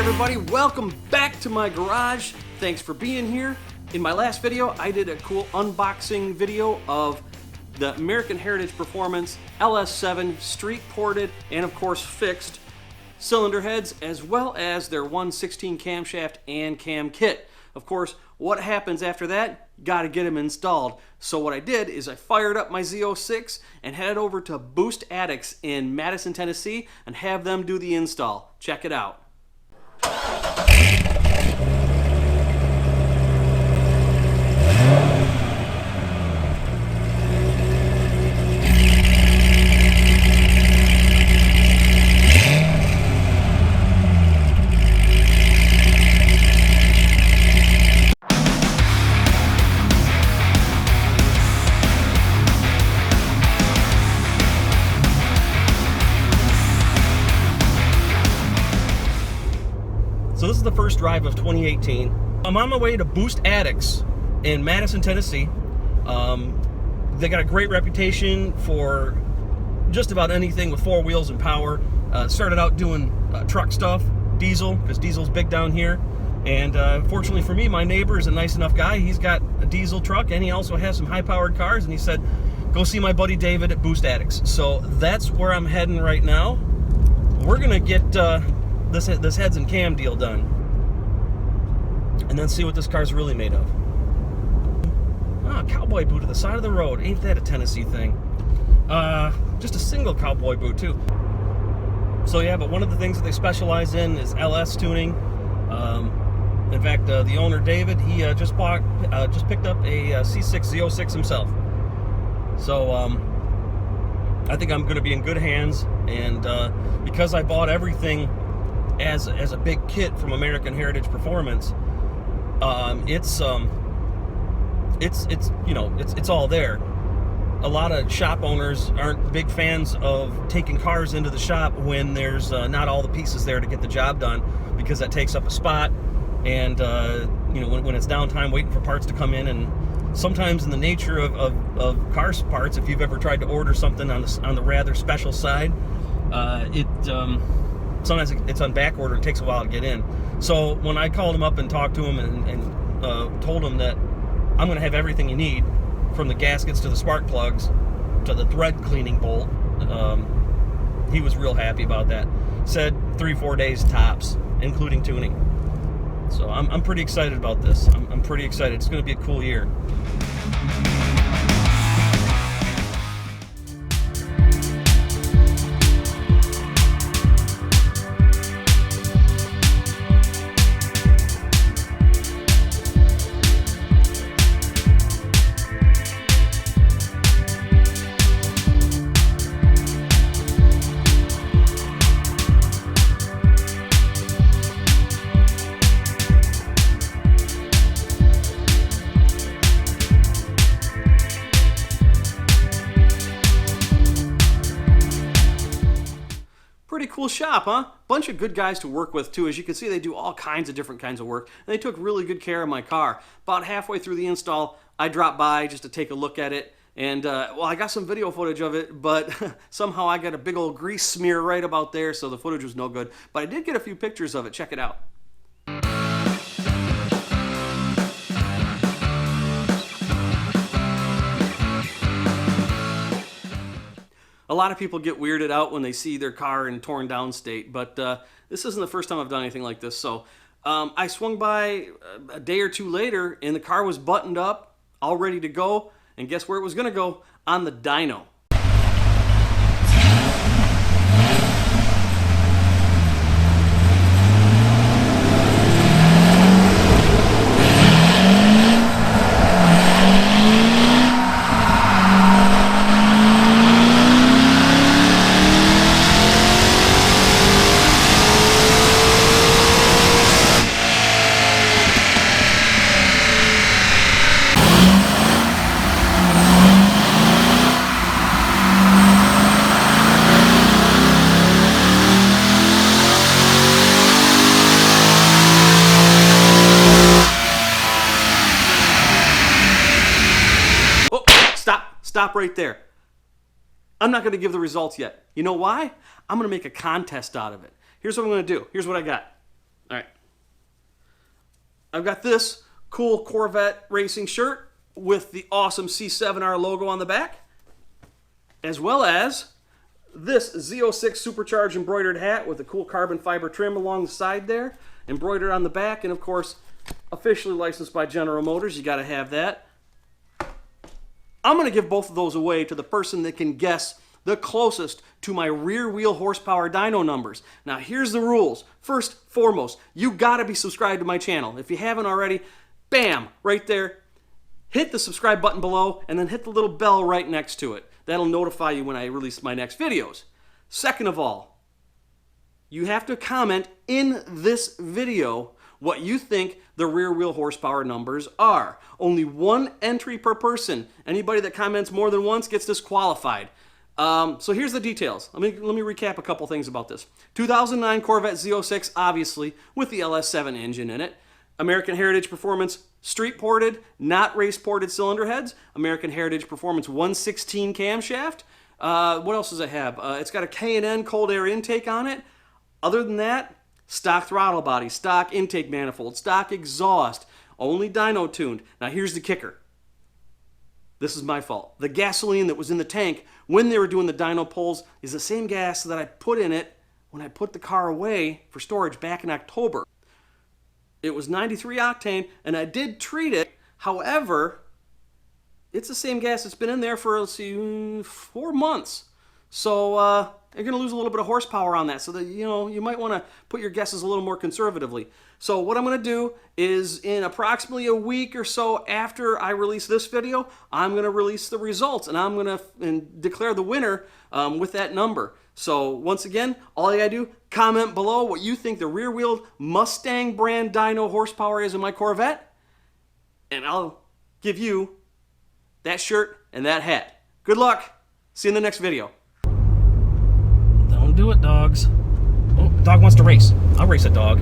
everybody, welcome back to my garage. Thanks for being here. In my last video, I did a cool unboxing video of the American Heritage Performance LS7 street ported and of course fixed cylinder heads, as well as their 1/16 camshaft and cam kit. Of course, what happens after that? Got to get them installed. So what I did is I fired up my Z06 and headed over to Boost Addicts in Madison, Tennessee, and have them do the install. Check it out. So this is the first drive of 2018. I'm on my way to Boost Addicts in Madison, Tennessee. They got a great reputation for just about anything with four wheels and power. Started out doing truck stuff, diesel, because diesel's big down here. And fortunately for me, my neighbor is a nice enough guy. He's got a diesel truck and he also has some high-powered cars. And he said, go see my buddy David at Boost Addicts. So that's where I'm heading right now. We're gonna get this heads and cam deal done, and then see what this car's really made of. Ah, cowboy boot to the side of the road. Ain't that a Tennessee thing? Just a single cowboy boot too. So yeah, but one of the things that they specialize in is LS tuning. In fact, the owner David, he just picked up a C6 Z06 himself. So I think I'm going to be in good hands, and because I bought everything as a big kit from American Heritage Performance, it's all there. A lot of shop owners aren't big fans of taking cars into the shop when there's not all the pieces there to get the job done, because that takes up a spot, and when it's downtime waiting for parts to come in. And sometimes in the nature of car parts, if you've ever tried to order something on the rather special side, sometimes it's on back order. It takes a while to get in. So when I called him up and talked to him and told him that I'm going to have everything you need, from the gaskets to the spark plugs to the thread cleaning bolt, he was real happy about that. Said 3-4 days tops, including tuning. So I'm pretty excited about this. I'm pretty excited. It's going to be a cool year. Pretty cool shop, huh? Bunch of good guys to work with too. As you can see, they do all kinds of different kinds of work. And they took really good care of my car. About halfway through the install, I dropped by just to take a look at it. And well, I got some video footage of it, but somehow I got a big old grease smear right about there, so the footage was no good. But I did get a few pictures of it. Check it out. A lot of people get weirded out when they see their car in torn down state, but this isn't the first time I've done anything like this. So I swung by a day or two later, and the car was buttoned up, all ready to go, and guess where it was going to go? On the dyno. Stop right there. I'm not going to give the results yet. You know why? I'm going to make a contest out of it. Here's what I'm going to do. Here's what I got. All right. I've got this cool Corvette racing shirt with the awesome C7R logo on the back, as well as this Z06 supercharged embroidered hat with a cool carbon fiber trim along the side there, embroidered on the back, and of course, officially licensed by General Motors. You got to have that. I'm going to give both of those away to the person that can guess the closest to my rear wheel horsepower dyno numbers. Now here's the rules. First, foremost, you got to be subscribed to my channel. If you haven't already, bam, right there. Hit the subscribe button below and then hit the little bell right next to it. That'll notify you when I release my next videos. Second of all, you have to comment in this video what you think the rear wheel horsepower numbers are. Only one entry per person. Anybody that comments more than once gets disqualified. So here's the details. Let me recap a couple things about this. 2009 Corvette Z06, obviously, with the LS7 engine in it. American Heritage Performance street ported, not race ported cylinder heads. American Heritage Performance 116 camshaft. What else does it have? It's got a K&N cold air intake on it. Other than that, stock throttle body, stock intake manifold, stock exhaust, only dyno tuned. Now here's the kicker. This is my fault. The gasoline that was in the tank when they were doing the dyno pulls is the same gas that I put in it when I put the car away for storage back in October. It was 93 octane, and I did treat it. However, it's the same gas that's been in there for, let's see, 4 months. So you're going to lose a little bit of horsepower on that. So that, you might want to put your guesses a little more conservatively. So what I'm going to do is in approximately a week or so after I release this video, I'm going to release the results, and I'm going to declare the winner with that number. So once again, all you got to do, comment below what you think the rear-wheeled Mustang brand dyno horsepower is in my Corvette, and I'll give you that shirt and that hat. Good luck. See you in the next video. Don't do it, dogs. Oh, dog wants to race. I'll race a dog.